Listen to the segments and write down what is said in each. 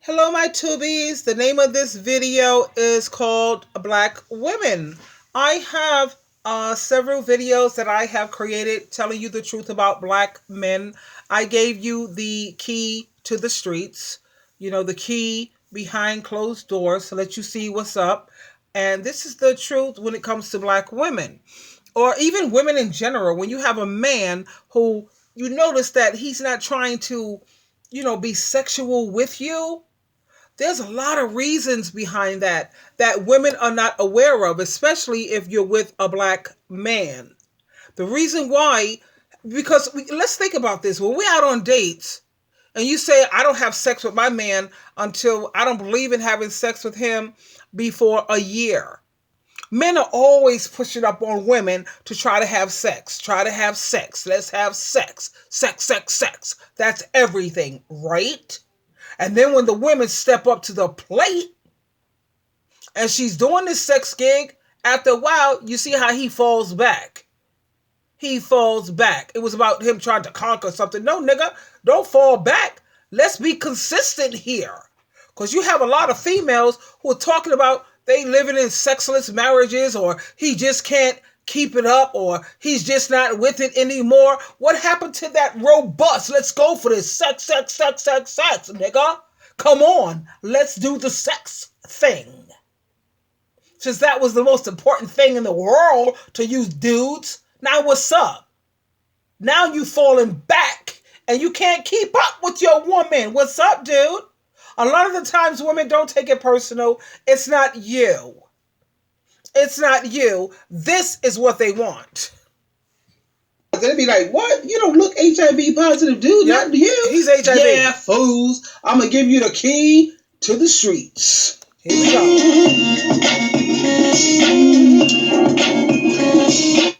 Hello, my tubies. The name of this video is called Black Women. I have several videos that I have created telling you the truth about black men. I gave you the key to the streets, the key behind closed doors to let you see what's up. And this is the truth when it comes to black women, or even women in general. When you have a man who you notice that he's not trying to, be sexual with you, there's a lot of reasons behind that women are not aware of, especially if you're with a black man. The reason why, because let's think about this. When we're out on dates and you say, I don't have sex with my man until I don't believe in having sex with him before a year. Men are always pushing up on women to try to have sex. Try to have sex. Let's have sex. Sex, sex, sex. That's everything, right? And then when the women step up to the plate and she's doing this sex gig, after a while, you see how he falls back. He falls back. It was about him trying to conquer something. No, nigga, don't fall back. Let's be consistent here. Because you have a lot of females who are talking about they living in sexless marriages, or he just can't keep it up, or he's just not with it anymore. What happened to that robust, let's go for this sex, sex, sex, sex, sex, nigga? Come on, let's do the sex thing. Since that was the most important thing in the world to you dudes, now what's up? Now you falling back and you can't keep up with your woman. What's up, dude? A lot of the times women don't take it personal. It's not you. It's not you. This is what they want. They'd be like, what? You don't look HIV positive, dude. Yep. Not you. He's HIV. Yeah, fools. I'm going to give you the key to the streets. Here we go.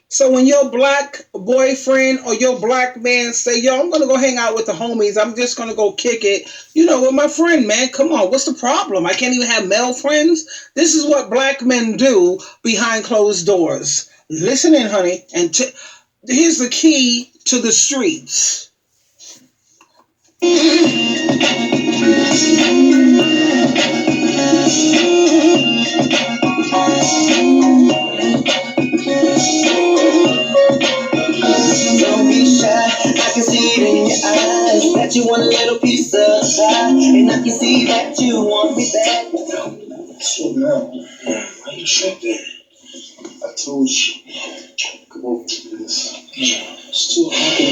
So when your black boyfriend or your black man say, yo, I'm going to go hang out with the homies. I'm just going to go kick it. With my friend, man. Come on. What's the problem? I can't even have male friends. This is what black men do behind closed doors. Listen in, honey. And here's the key to the streets. Don't be shy, I can see it in your eyes that you want a little piece of pie, and I can see that you want me back. Slow down. Why you tripping? I told you. Come over to this. It's 2 o'clock in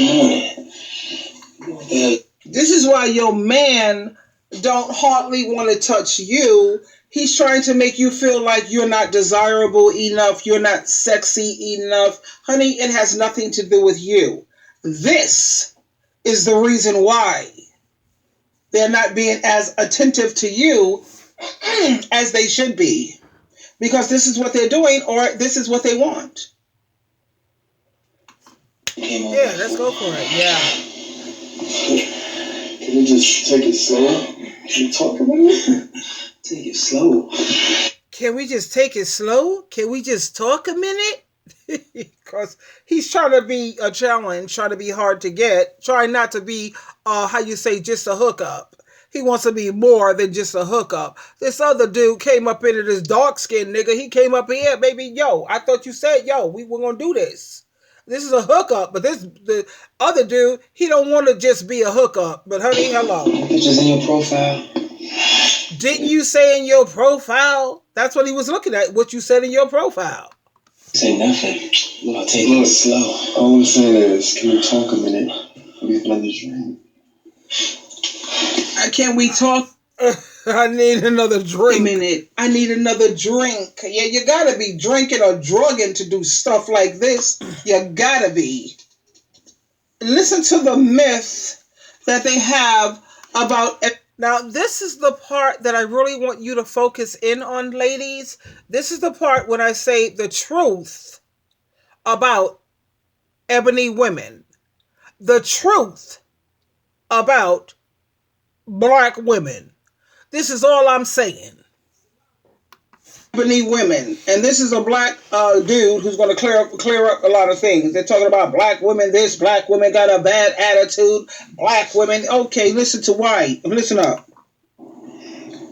the morning. This is why your man don't hardly want to touch you. He's trying to make you feel like you're not desirable enough. You're not sexy enough. Honey, it has nothing to do with you. This is the reason why they're not being as attentive to you as they should be. Because this is what they're doing, or this is what they want. Yeah, let's go for it. Yeah. Can we just take it slow? Can we talk about it? Take it slow. Can we just take it slow? Can we just talk a minute? Because he's trying to be a challenge, trying to be hard to get, trying not to be, just a hookup. He wants to be more than just a hookup. This other dude came up into this dark-skinned nigga. He came up here, baby, yo, I thought you said, yo, we were going to do this. This is a hookup, but the other dude, he don't want to just be a hookup. But honey, hello. Pictures in your profile. Didn't you say in your profile? That's what he was looking at, what you said in your profile. Say nothing. Look, take it slow. All I'm saying is, can we talk a minute? We have another drink. Can we talk? I need another drink. Wait a minute. I need another drink. Yeah, you gotta be drinking or drugging to do stuff like this. You gotta be. Listen to the myth that they have about... Now, this is the part that I really want you to focus in on, ladies. This is the part when I say the truth about ebony women. The truth about black women. This is all I'm saying. Ebony women. And this is a black dude who's going to clear up a lot of things. They're talking about black women this, black women got a bad attitude, black women. Okay, listen to why. Listen up.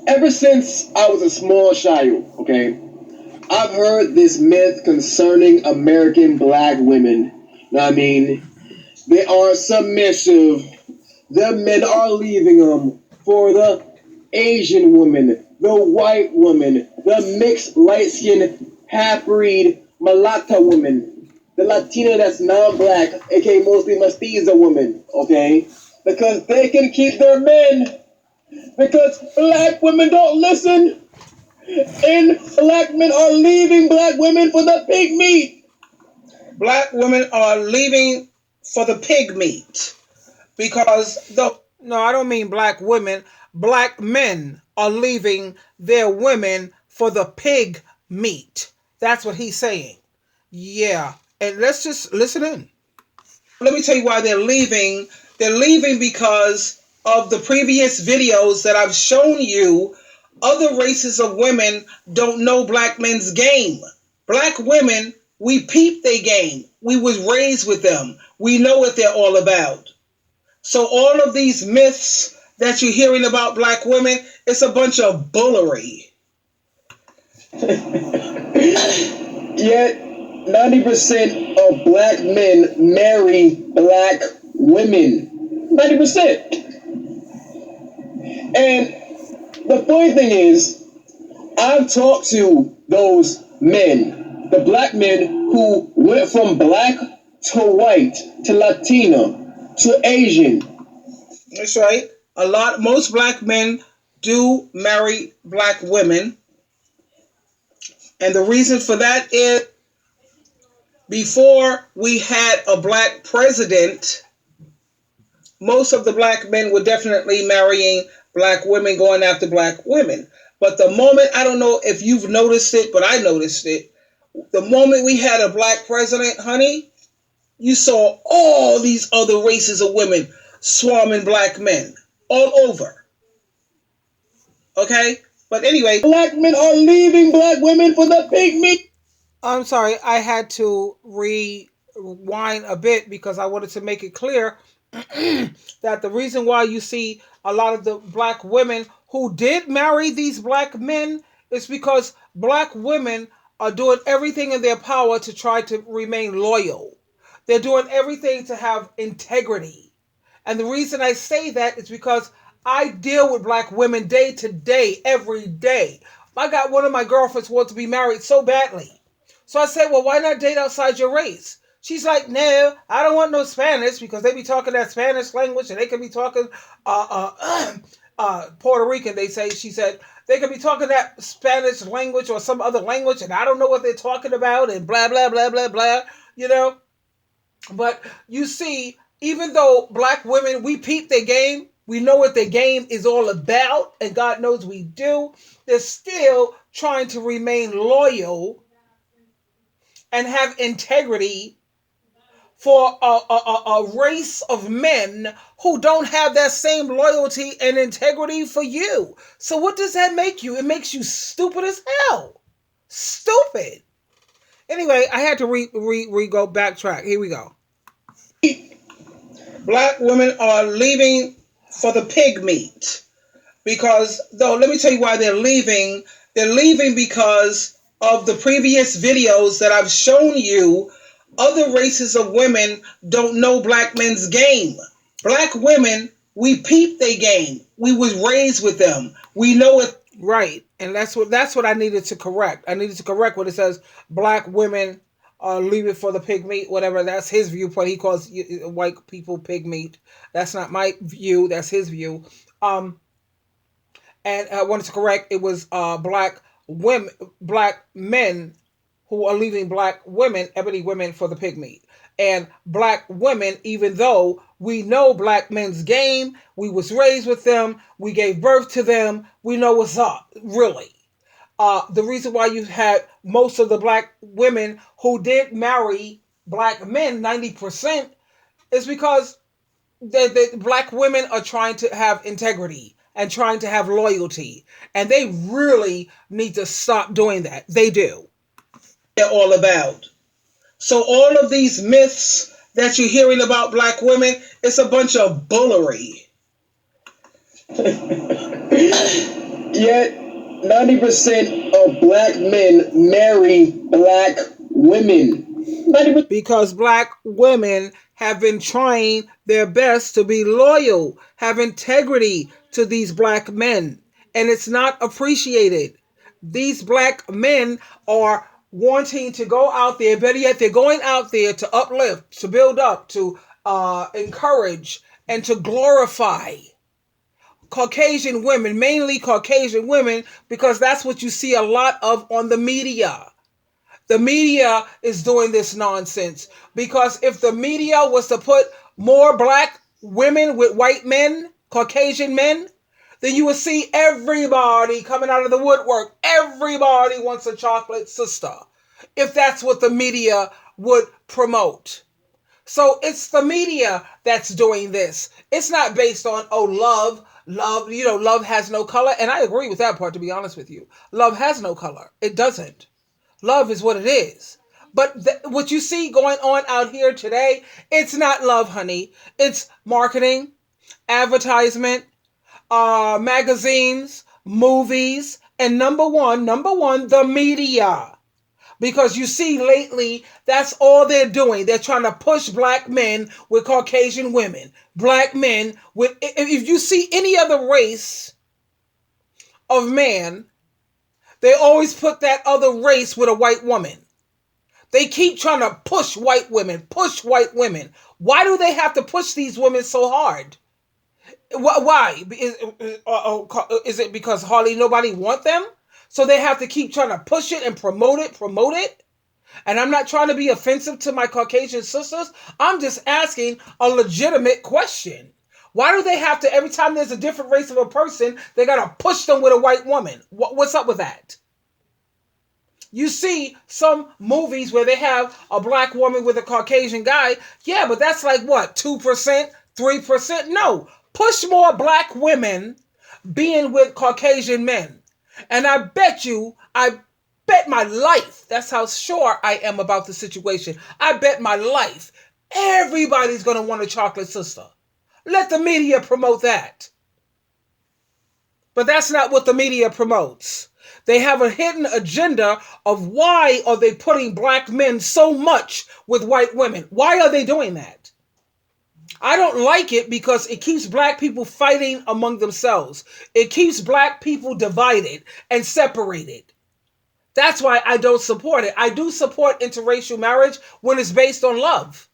Ever since I was a small child, okay, I've heard this myth concerning American black women. I mean, they are submissive. The men are leaving them for the Asian woman, the white woman, the mixed light-skinned half-breed mulatto woman, the Latina that's non-black, aka mostly mestiza woman, okay? Because they can keep their men. Because black women don't listen. And black men are leaving black women for the pig meat. Black women are leaving for the pig meat because the no, I don't mean black women. Black men are leaving their women for the pig meat. That's what he's saying. Yeah, and let's just listen in. Let me tell you why they're leaving. They're leaving because of the previous videos that I've shown you. Other races of women don't know black men's game. Black women, we peep their game. We was raised with them. We know what they're all about. So all of these myths that you're hearing about black women, it's a bunch of bullery. Yet 90% of black men marry black women. 90%. And the funny thing is, I've talked to those men, the black men who went from black to white to Latina to Asian. That's right. Most black men do marry black women. And the reason for that is before we had a black president, most of the black men were definitely marrying black women, going after black women. But the moment, I don't know if you've noticed it, but I noticed it. The moment we had a black president, honey, you saw all these other races of women swarming black men all over. Okay? But anyway, black men are leaving black women for the pig meat. I'm sorry, I had to rewind a bit because I wanted to make it clear that the reason why you see a lot of the black women who did marry these black men is because black women are doing everything in their power to try to remain loyal. They're doing everything to have integrity. And the reason I say that is because I deal with black women day to day, every day. I got one of my girlfriends who wants to be married so badly. So I said, well, why not date outside your race? She's like, no, I don't want no Spanish because they be talking that Spanish language and they could be talking Puerto Rican, they say. She said, they could be talking that Spanish language or some other language and I don't know what they're talking about and blah, blah, blah, blah, blah, you know. But you see, even though black women, we peep their game, we know what their game is all about, and God knows we do, they're still trying to remain loyal and have integrity for a race of men who don't have that same loyalty and integrity for you. So what does that make you? It makes you stupid as hell. Stupid. Anyway, I had to go backtrack. Here we go. Black women are leaving for the pig meat because, though, let me tell you why they're leaving. They're leaving because of the previous videos that I've shown you. Other races of women don't know black men's game. Black women, we peep their game. We was raised with them. We know it. Right, and that's what I needed to correct. I needed to correct what it says. Black women leave it for the pig meat, whatever. That's his viewpoint. He calls white people pig meat. That's not my view. That's his view. And I wanted to correct. It was black men who are leaving black women, ebony women, for the pig meat. And black women, even though we know black men's game, we was raised with them, we gave birth to them, we know what's up, really. The reason why you had most of the black women who did marry black men, 90%, is because the black women are trying to have integrity and trying to have loyalty. And they really need to stop doing that. They do. They're all about. So all of these myths that you're hearing about black women, it's a bunch of bullery. Yet 90% of black men marry black women. 90%. Because black women have been trying their best to be loyal, have integrity to these black men, and it's not appreciated. These black men are wanting to go out there, better yet, they're going out there to uplift, to build up, to encourage, and to glorify Caucasian women, mainly Caucasian women, because that's what you see a lot of on the media. The media is doing this nonsense because if the media was to put more black women with white men, Caucasian men, then you would see everybody coming out of the woodwork. Everybody wants a chocolate sister, if that's what the media would promote. So it's the media that's doing this. It's not based on, oh, love, love has no color. And I agree with that part, to be honest with you. Love has no color. It doesn't. Love is what it is. But what you see going on out here today, it's not love, honey. It's marketing, advertisement, magazines, movies, and number one, the media. Because you see lately, that's all they're doing. They're trying to push black men with Caucasian women. Black men with, if you see any other race of man, they always put that other race with a white woman. They keep trying to push white women, push white women. Why do they have to push these women so hard? Why? Is it because hardly nobody want them? So they have to keep trying to push it and promote it. And I'm not trying to be offensive to my Caucasian sisters. I'm just asking a legitimate question. Why do they have to, every time there's a different race of a person, they got to push them with a white woman? What's up with that? You see some movies where they have a black woman with a Caucasian guy. Yeah, but that's like what, 2%, 3%? No. Push more black women being with Caucasian men. And I bet my life, that's how sure I am about the situation. I bet my life, everybody's going to want a chocolate sister. Let the media promote that. But that's not what the media promotes. They have a hidden agenda of why are they putting black men so much with white women? Why are they doing that? I don't like it because it keeps black people fighting among themselves. It keeps black people divided and separated. That's why I don't support it. I do support interracial marriage when it's based on love.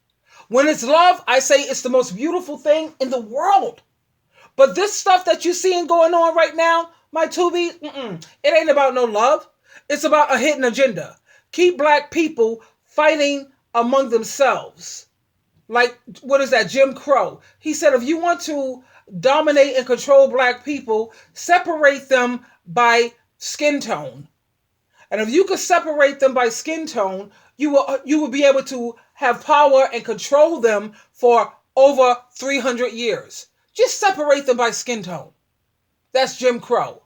When it's love, I say it's the most beautiful thing in the world. But this stuff that you're seeing going on right now, my Tubi, it ain't about no love. It's about a hidden agenda. Keep black people fighting among themselves. Like, what is that? Jim Crow. He said, if you want to dominate and control black people, separate them by skin tone. And if you could separate them by skin tone, you will be able to have power and control them for over 300 years. Just separate them by skin tone. That's Jim Crow.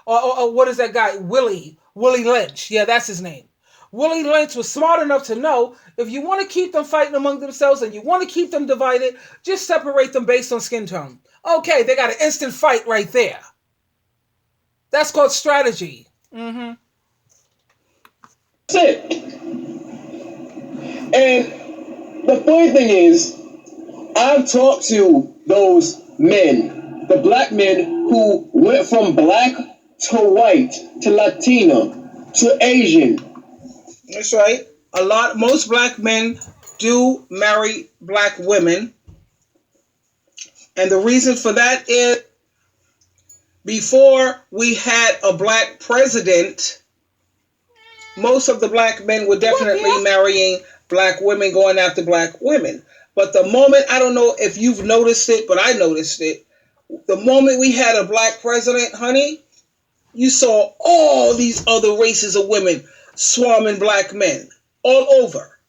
Or what is that guy? Willie Lynch. Yeah, that's his name. Willie Lynch was smart enough to know if you want to keep them fighting among themselves and you want to keep them divided, just separate them based on skin tone. Okay, they got an instant fight right there. That's called strategy. That's it. And the funny thing is, I've talked to those men, the black men who went from black to white to Latino to Asian. That's right. Most black men do marry black women. And the reason for that is before we had a black president, most of the black men were definitely marrying black women, going after black women. But the moment, I don't know if you've noticed it, but I noticed it. The moment we had a black president, honey, you saw all these other races of women swarming black men all over.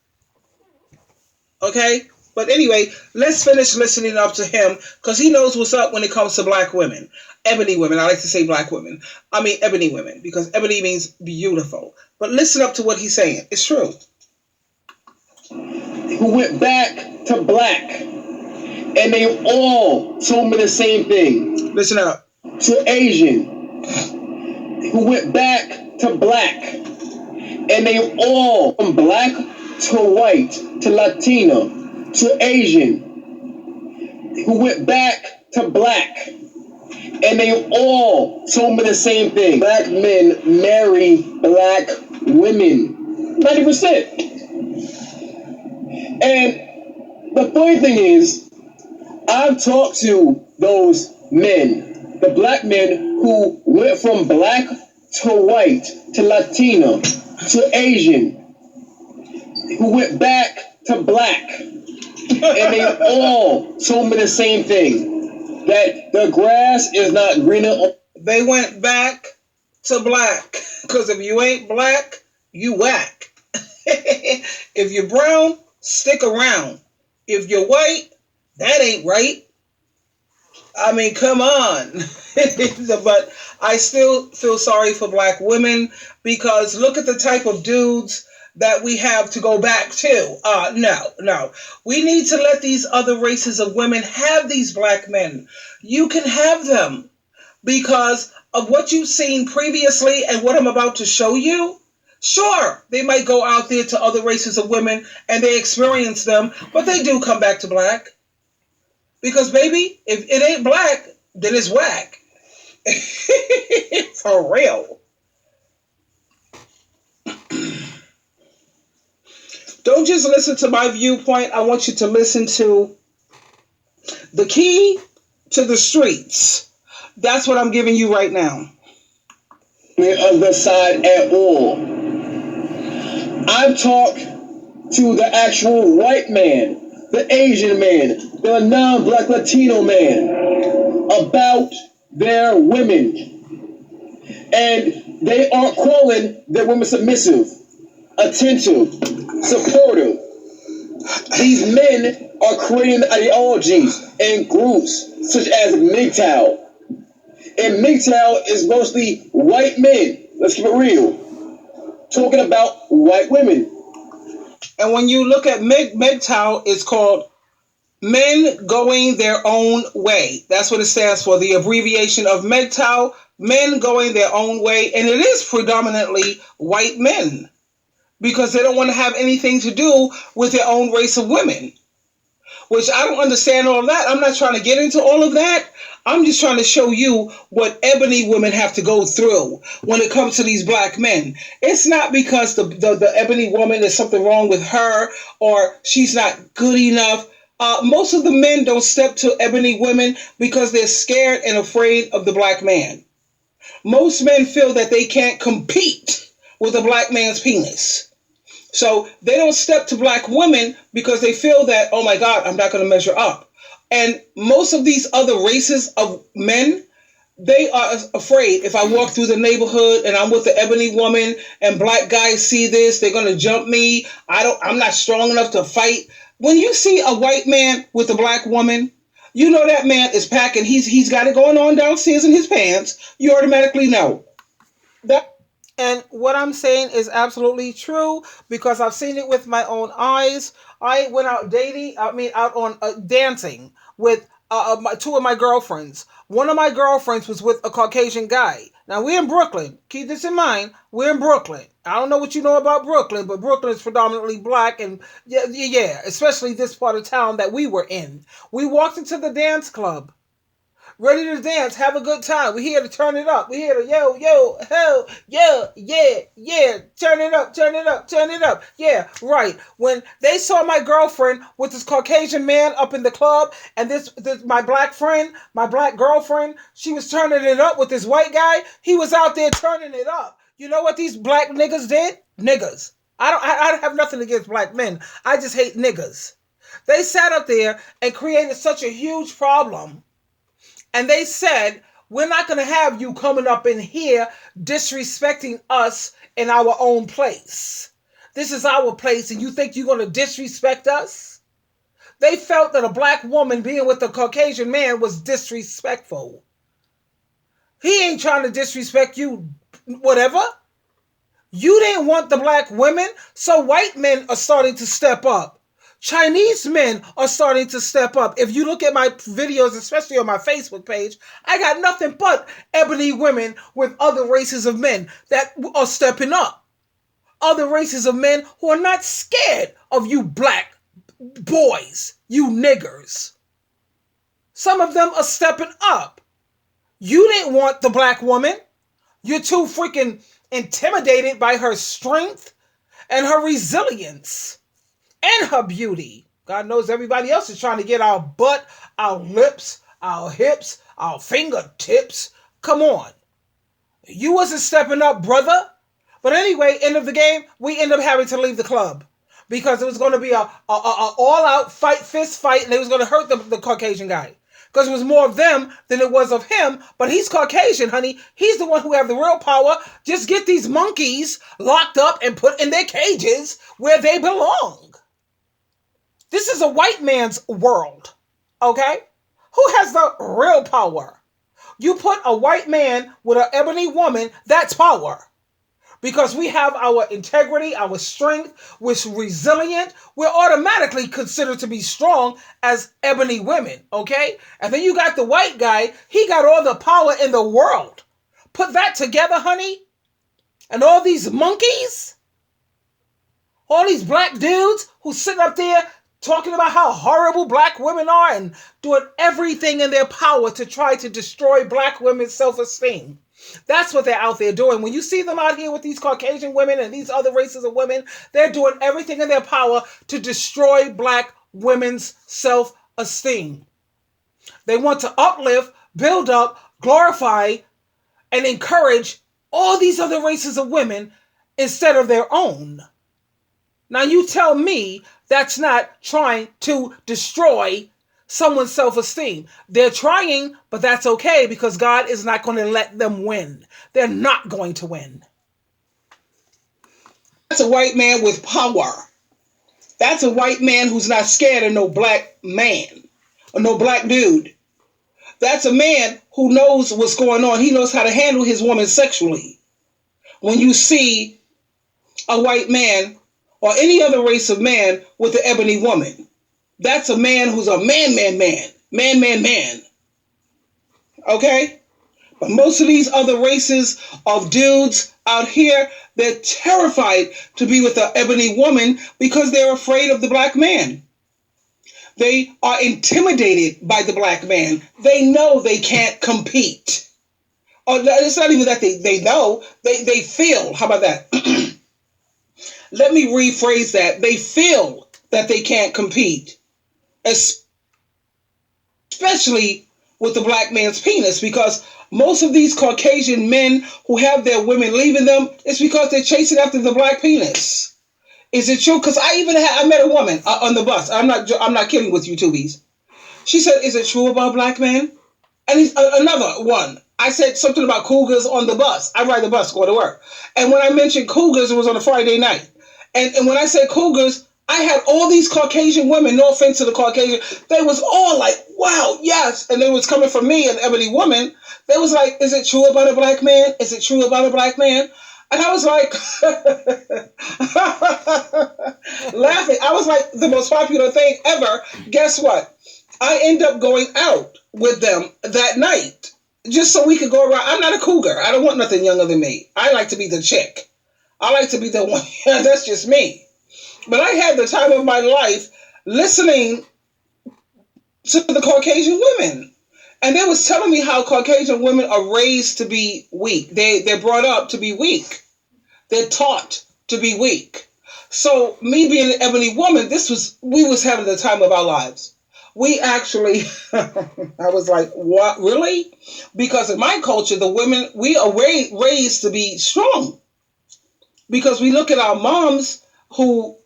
Okay? But anyway, let's finish listening up to him because he knows what's up when it comes to black women. Ebony women. I like to say black women. I mean ebony women because ebony means beautiful. But listen up to what he's saying. It's true. Who went back to black and they all told me the same thing. Listen up. To Asian. who went back to black, and they all, from black to white to Latino to Asian, who went back to black, and they all told me the same thing. Black men marry black women. 90%. And the funny thing is, I've talked to those men, the black men who went from black to white to Latino to Asian, who went back to black, and they all told me the same thing, that the grass is not greener. They went back to black, because if you ain't black, you whack. If you're brown, stick around. If you're white, that ain't right. I mean, come on. But I still feel sorry for black women, because look at the type of dudes that we have to go back to. No. We need to let these other races of women have these black men. You can have them because of what you've seen previously and what I'm about to show you. Sure, they might go out there to other races of women and they experience them, but they do come back to black. Because, baby, if it ain't black, then it's whack. For real. Don't just listen to my viewpoint. I want you to listen to the key to the streets. That's what I'm giving you right now. The other side at all. I've talked to the actual white man, the Asian man, the non-black Latino man about their women. And they aren't calling their women submissive, attentive, supportive. These men are creating ideologies and groups such as MGTOW. And MGTOW is mostly white men. Let's keep it real. Talking about white women. And when you look at MGTOW, it's called Men Going Their Own Way. That's what it stands for. The abbreviation of MGTOW, Men Going Their Own Way. And it is predominantly white men, because they don't want to have anything to do with their own race of women, which I don't understand all that. I'm not trying to get into all of that. I'm just trying to show you what ebony women have to go through when it comes to these black men. It's not because the ebony woman, there's something wrong with her or she's not good enough. Most of the men don't step to ebony women because they're scared and afraid of the black man. Most men feel that they can't compete with a black man's penis. So they don't step to black women because they feel that, oh my God, I'm not going to measure up. And most of these other races of men, they are afraid. If I walk through the neighborhood and I'm with the ebony woman and black guys see this, they're going to jump me. I'm not strong enough to fight. When you see a white man with a black woman, you know that man is packing. He's got it going on downstairs in his pants. You automatically know that. And what I'm saying is absolutely true, because I've seen it with my own eyes. I went out out on dancing with two of my girlfriends. One of my girlfriends was with a Caucasian guy. Now, we're in Brooklyn. Keep this in mind. We're in Brooklyn. I don't know what you know about Brooklyn, but Brooklyn is predominantly black, and yeah, especially this part of town that we were in. We walked into the dance club, ready to dance, have a good time. We're here to turn it up. We're here to yeah, turn it up, turn it up, turn it up. Yeah, right. When they saw my girlfriend with this Caucasian man up in the club, and this my black friend, my black girlfriend, she was turning it up with this white guy. He was out there turning it up. You know what these black niggas did? Niggas. I don't have nothing against black men. I just hate niggas. They sat up there and created such a huge problem. And they said, we're not going to have you coming up in here disrespecting us in our own place. This is our place, and you think you're going to disrespect us? They felt that a black woman being with a Caucasian man was disrespectful. He ain't trying to disrespect you, whatever. You didn't want the black women, so white men are starting to step up, Chinese men are starting to step up. If you look at my videos, especially on my Facebook page, I got nothing but ebony women with other races of men that are stepping up. Other races of men who are not scared of you black boys, you niggers. Some of them are stepping up. You didn't want the black woman. You're too freaking intimidated by her strength and her resilience and her beauty. God knows everybody else is trying to get our butt, our lips, our hips, our fingertips. Come on. You wasn't stepping up, brother. But anyway, end of the game, we end up having to leave the club because it was going to be a all-out fight, fist fight, and it was going to hurt the Caucasian guy. Because it was more of them than it was of him. But he's Caucasian, honey. He's the one who have the real power. Just get these monkeys locked up and put in their cages where they belong. This is a white man's world, okay? Who has the real power? You put a white man with an ebony woman, that's power. Because we have our integrity, our strength, we're resilient, we're automatically considered to be strong as ebony women, okay? And then you got the white guy, he got all the power in the world. Put that together, honey, and all these monkeys, all these black dudes who sit up there talking about how horrible black women are and doing everything in their power to try to destroy black women's self-esteem. That's what they're out there doing. When you see them out here with these Caucasian women and these other races of women, they're doing everything in their power to destroy black women's self-esteem. They want to uplift, build up, glorify, and encourage all these other races of women instead of their own. Now you tell me that's not trying to destroy someone's self-esteem. They're trying, but that's okay because God is not going to let them win. They're not going to win. That's a white man with power. That's a white man who's not scared of no black man or no black dude. That's a man who knows what's going on. He knows how to handle his woman sexually. When you see a white man or any other race of man with an ebony woman, that's a man who's a man. Okay? But most of these other races of dudes out here, they're terrified to be with an ebony woman because they're afraid of the black man. They are intimidated by the black man. They know they can't compete. Or it's not even that they know, they feel. How about that? Let me rephrase that. They feel that they can't compete, especially with the black man's penis, because most of these Caucasian men who have their women leaving them, it's because they're chasing after the black penis. Is it true? Because I met a woman on the bus. I'm not kidding with you, tubies. She said, "Is it true about black men?" And he's another one. I said something about cougars on the bus. I ride the bus, go to work. And when I mentioned cougars, it was on a Friday night. And when I said cougars, I had all these Caucasian women, no offense to the Caucasian, they was all like, wow, yes. And it was coming from me, an ebony woman. They was like, is it true about a black man? Is it true about a black man? And I was like, laughing. I was like, the most popular thing ever. Guess what? I end up going out with them that night just so we could go around. I'm not a cougar. I don't want nothing younger than me. I like to be the chick. I like to be the one. That's just me. But I had the time of my life listening to the Caucasian women. And they was telling me how Caucasian women are raised to be weak. They're brought up to be weak. They're taught to be weak. So me being an ebony woman, we was having the time of our lives. We actually, I was like, what, really? Because in my culture, the women, we are raised to be strong. Because we look at our moms who,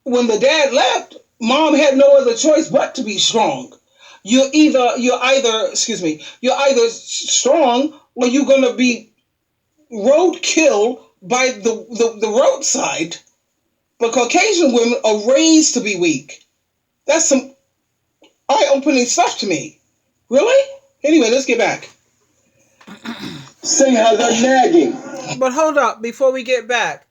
when the dad left, mom had no other choice but to be strong. You're either strong or you're going to be roadkill by the roadside. But Caucasian women are raised to be weak. That's some eye-opening stuff to me. Really? Anyway, let's get back. Say how they're nagging. But hold up, before we get back.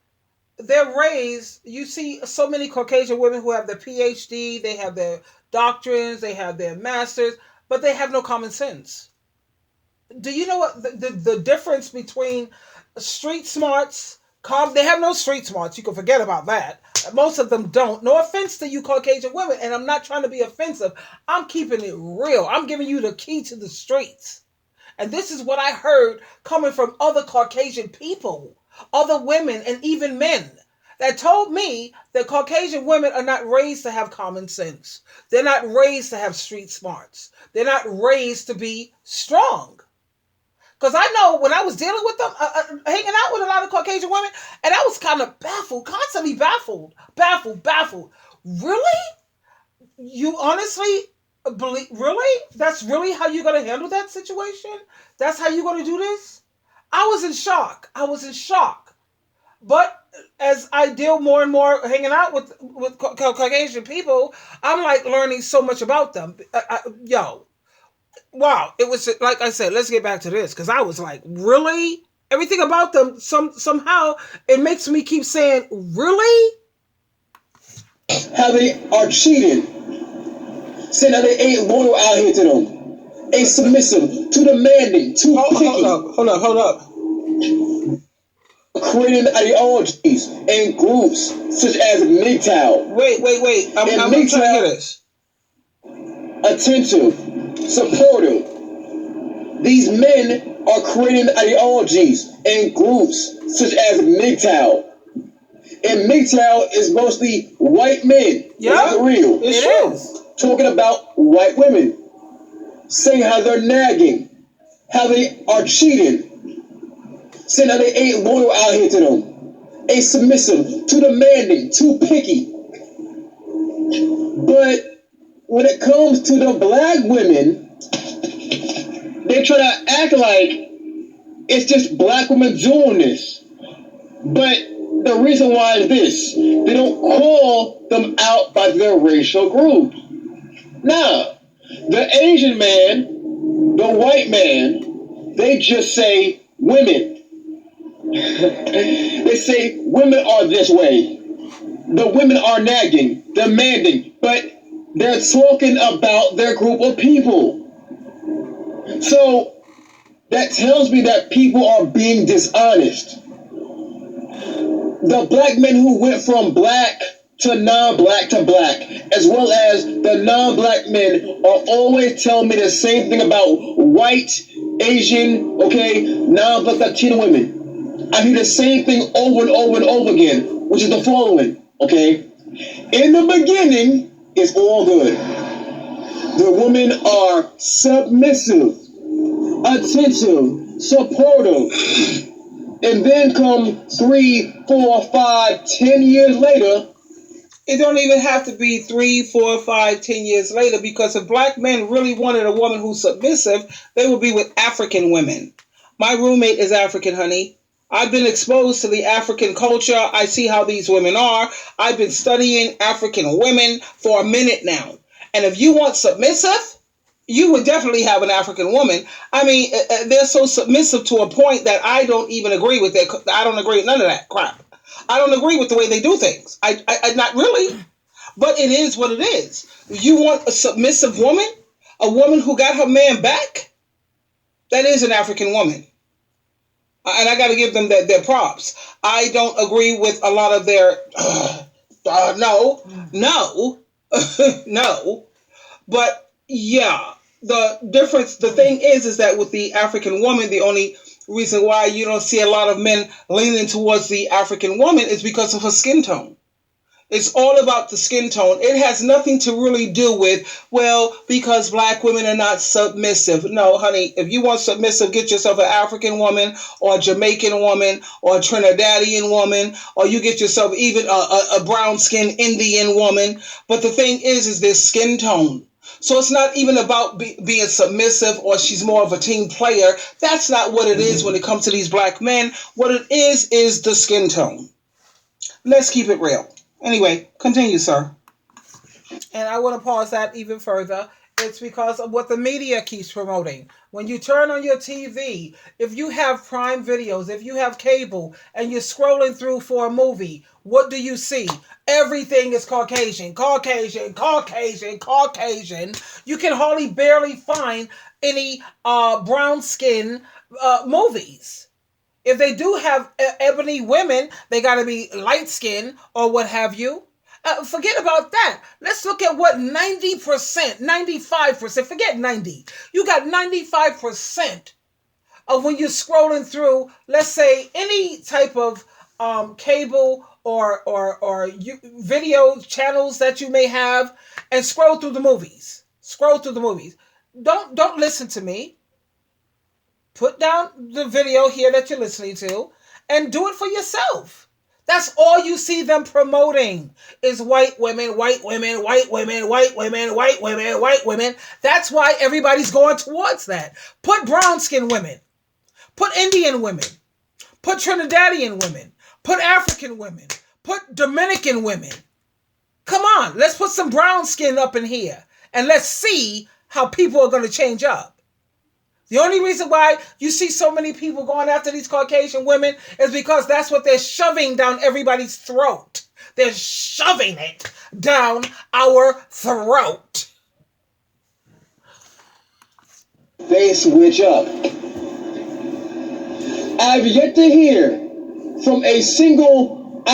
they're raised, you see so many Caucasian women who have their PhD, they have their doctrines, they have their masters, but they have no common sense. Do you know what the difference between street smarts? They have no street smarts. You can forget about that. Most of them don't. No offense to you Caucasian women, and I'm not trying to be offensive. I'm keeping it real. I'm giving you the key to the streets. And this is what I heard coming from other Caucasian people, other women, and even men that told me that Caucasian women are not raised to have common sense. They're not raised to have street smarts. They're not raised to be strong. Because I know when I was dealing with them, hanging out with a lot of Caucasian women, and I was kind of baffled, constantly baffled. Really? You honestly believe, really? That's really how you're going to handle that situation? That's how you're going to do this? I was in shock. But as I deal more and more hanging out with Caucasian people, I'm like learning so much about them. Yo, wow, it was like I said. Let's get back to this because I was like, really, everything about them. Somehow it makes me keep saying, really. How they are cheating, saying that they ain't loyal out here to them, ain't submissive, too demanding, too picky. Hold up. Creating ideologies and groups such as MGTOW. Wait. I'm trying to hear this. Attentive, supportive. These men are creating ideologies and groups such as MGTOW. And MGTOW is mostly white men. Yeah, it's real. It is. Talking about white women, saying how they're nagging, how they are cheating, saying how they ain't loyal out here to them, ain't submissive, too demanding, too picky. But when it comes to the black women, they try to act like it's just black women doing this. But the reason why is this: they don't call them out by their racial group. Nah, the Asian man, the white man, they just say women. They say women are this way. The women are nagging, demanding, but they're talking about their group of people. So that tells me that people are being dishonest. The black men who went from black to non-black to black, as well as the non-black men, are always telling me the same thing about white, Asian, non-black Latino women. I hear the same thing over and over and over again, which is the following, In the beginning, it's all good. The women are submissive, attentive, supportive. And then come 3, 4, 5, 10 years later. It don't even have to be 3, 4, 5, 10 years later, because if black men really wanted a woman who's submissive, they would be with African women. My roommate is African, honey. I've been exposed to the African culture. I see how these women are. I've been studying African women for a minute now. And if you want submissive, you would definitely have an African woman. I mean, they're so submissive to a point that I don't even agree with that. I don't agree with none of that crap. I don't agree with the way they do things. I not really, but it is what it is. You want a submissive woman, a woman who got her man back. That is an African woman, and I got to give them their props. I don't agree with a lot of their no, but yeah. The thing is that with the African woman, the only reason why you don't see a lot of men leaning towards the African woman is because of her skin tone. It's all about the skin tone. It has nothing to really do with, well, because black women are not submissive. No, honey, if you want submissive, get yourself an African woman or a Jamaican woman or a Trinidadian woman, or you get yourself even a brown-skinned Indian woman. But the thing is their skin tone. So it's not even about being submissive or she's more of a team player. That's not what it is when it comes to these black men. What it is the skin tone. Let's keep it real. Anyway, continue, sir. And I want to pause that even further. It's because of what the media keeps promoting. When you turn on your TV, if you have Prime Videos, if you have cable, and you're scrolling through for a movie, what do you see? Everything is Caucasian, Caucasian, Caucasian, Caucasian. You can hardly barely find any brown skin movies. If they do have ebony women, they got to be light skinned or what have you. Forget about that. Let's look at what 90%, 95%, forget 90. You got 95% of when you're scrolling through, let's say, any type of cable or video channels that you may have, and scroll through the movies. Scroll through the movies. Don't listen to me. Put down the video here that you're listening to and do it for yourself. That's all you see them promoting is white women, white women, white women, white women, white women, white women. That's why everybody's going towards that. Put brown skin women, put Indian women, put Trinidadian women, put African women, put Dominican women. Come on, let's put some brown skin up in here and let's see how people are going to change up. The only reason why you see so many people going after these Caucasian women is because that's what they're shoving down everybody's throat. They're shoving it down our throat. They switch up. I've yet to hear from a single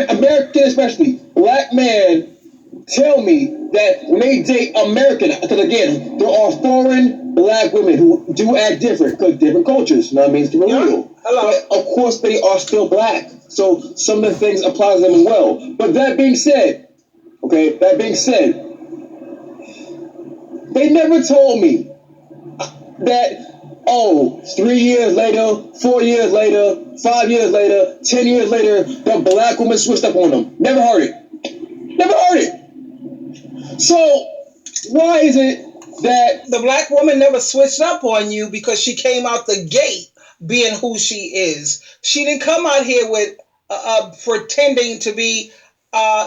American, especially black man, tell me that when they date American, because again, there are foreign black women who do act different, because different cultures, you know what I mean? It's real. But of course, they are still black. So some of the things apply to them as well. But that being said, they never told me that, 3 years later, 4 years later, 5 years later, 10 years later, the black woman switched up on them. Never heard it. Never heard it. So why is it that the black woman never switched up on you? Because she came out the gate being who she is. She didn't come out here with pretending to be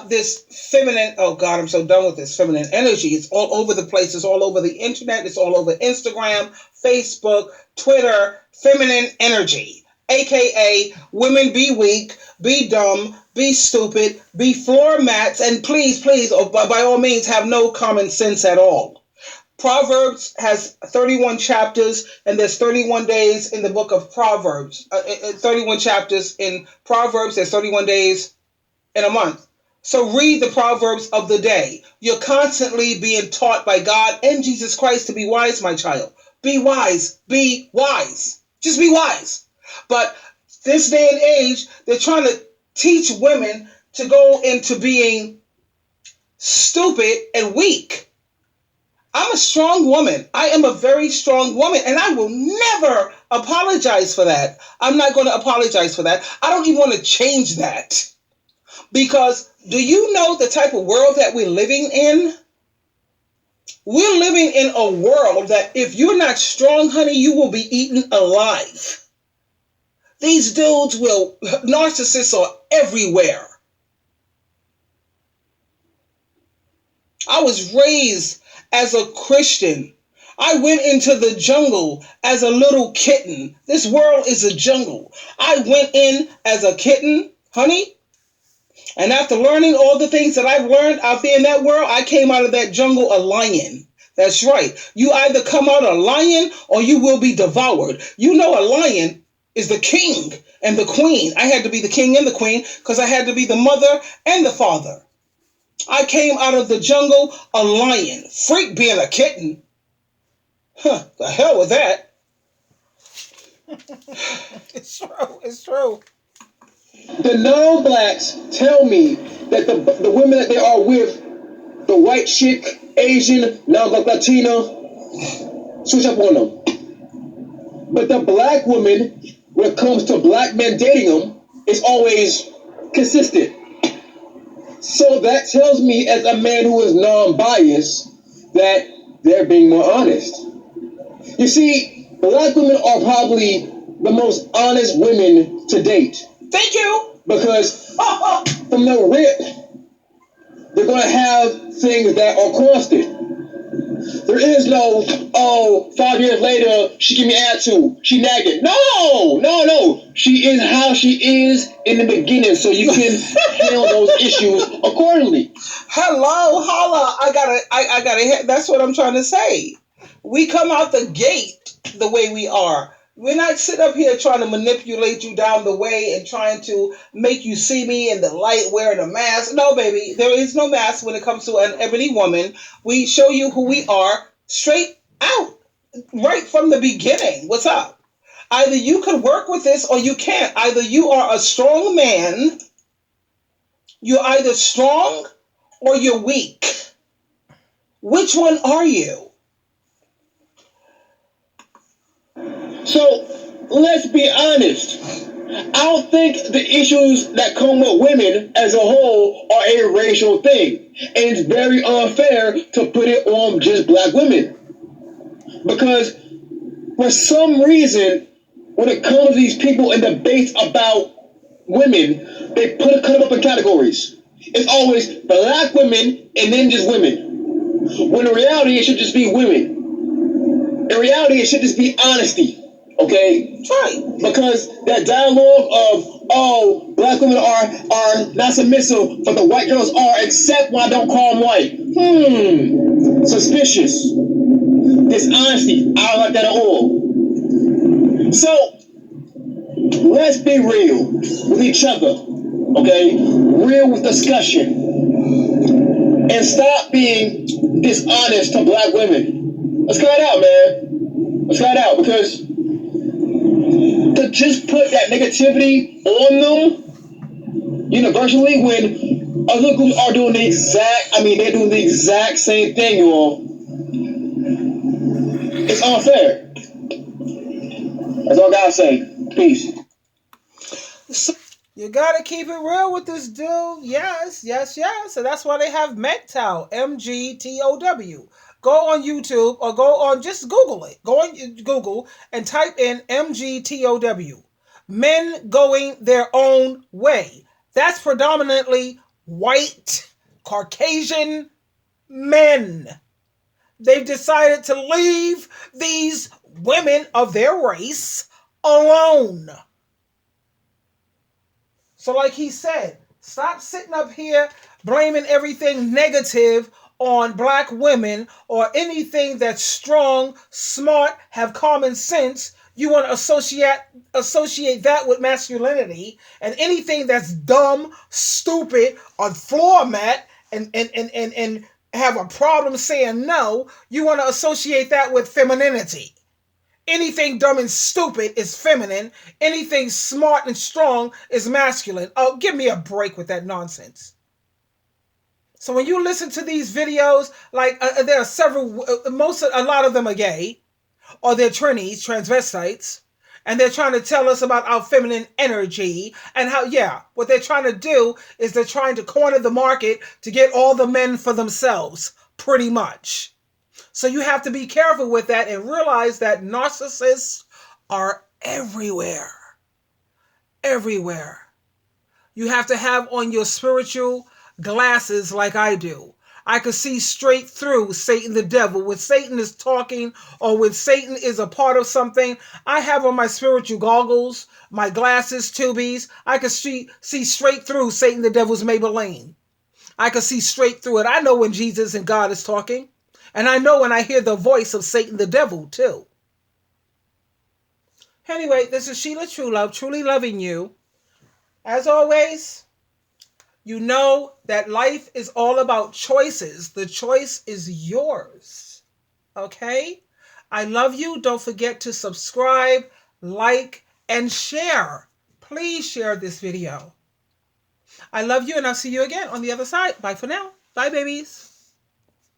this feminine. Oh God, I'm so done with this feminine energy. It's all over the place. It's all over the internet. It's all over Instagram, Facebook, Twitter. Feminine energy, aka women be weak, be dumb, be stupid, be floor mats, and please, by all means, have no common sense at all. Proverbs has 31 chapters, and there's 31 days in the book of Proverbs. 31 chapters in Proverbs, there's 31 days in a month. So read the Proverbs of the day. You're constantly being taught by God and Jesus Christ to be wise, my child. Be wise. Be wise. Just be wise. But this day and age, they're trying to teach women to go into being stupid and weak. I'm a strong woman. I am a very strong woman, and I will never apologize for that. I'm not going to apologize for that. I don't even want to change that. Because do you know the type of world that we're living in? We're living in a world that if you're not strong, honey, you will be eaten alive. These dudes narcissists are everywhere. I was raised as a Christian. I went into the jungle as a little kitten. This world is a jungle. I went in as a kitten, honey. And after learning all the things that I've learned out there in that world, I came out of that jungle a lion. That's right. You either come out a lion or you will be devoured. You know, a lion is the king and the queen. I had to be the king and the queen because I had to be the mother and the father. I came out of the jungle a lion. Freak being a kitten. The hell with that. It's true. It's true. The non-blacks tell me that the women that they are with, the white chick, Asian, non-black Latina, switch up on them. But the black woman, when it comes to black men dating them, is always consistent. So that tells me, as a man who is non-biased, that they're being more honest. You see, black women are probably the most honest women to date. Thank you. Because from the rip, they're going to have things that are constant. There is no, oh, 5 years later, she give me attitude. She nagging. No, no, no. She is how she is in the beginning, so you can handle those issues accordingly. Hello, holla. I gotta hit. That's what I'm trying to say. We come out the gate the way we are. We're not sitting up here trying to manipulate you down the way and trying to make you see me in the light wearing a mask. No, baby, there is no mask when it comes to an ebony woman. We show you who we are straight out, right from the beginning. What's up? Either you can work with this or you can't. Either you are a strong man, you're either strong or you're weak. Which one are you? So let's be honest. I don't think the issues that come with women as a whole are a racial thing. And it's very unfair to put it on just black women. Because for some reason, when it comes to these people in debates about women, they cut them up in categories. It's always black women and then just women. When in reality, it should just be women. In reality, it should just be honesty. Okay? Right. Because that dialogue of, oh, black women are not submissive, but the white girls are, except when I don't call them white. Suspicious. Dishonesty. I don't like that at all. So, let's be real with each other. Okay? Real with discussion. And stop being dishonest to black women. Let's cut it out, man. Let's cut it out, because to just put that negativity on them universally when other groups are doing they're doing the exact same thing, y'all. It's unfair. That's all I gotta say. Peace. You gotta keep it real with this dude. Yes. So that's why they have MGTOW, MGTOW. Go on YouTube or go on, just Google it. Go on Google and type in MGTOW. Men going their own way. That's predominantly white, Caucasian men. They've decided to leave these women of their race alone. So like he said, stop sitting up here blaming everything negative on black women or anything that's strong, smart, have common sense. You want to associate that with masculinity, and anything that's dumb, stupid, on floor mat and have a problem saying no, you want to associate that with femininity. Anything dumb and stupid is feminine. Anything smart and strong is masculine. Oh, give me a break with that nonsense. So when you listen to these videos, like there are several, a lot of them are gay, or they're trannies, transvestites, and they're trying to tell us about our feminine energy and how, what they're trying to do is they're trying to corner the market to get all the men for themselves, pretty much. So you have to be careful with that and realize that narcissists are everywhere. Everywhere. You have to have on your spiritual glasses like I do. I can see straight through Satan the devil. When Satan is talking or when Satan is a part of something, I have on my spiritual goggles, my glasses, tubies. I can see straight through Satan the devil's Maybelline. I can see straight through it. I know when Jesus and God is talking. And I know when I hear the voice of Satan the devil, too. Anyway, this is Sheila True Love, truly loving you. As always, you know that life is all about choices. The choice is yours. Okay? I love you. Don't forget to subscribe, like, and share. Please share this video. I love you, and I'll see you again on the other side. Bye for now. Bye, babies.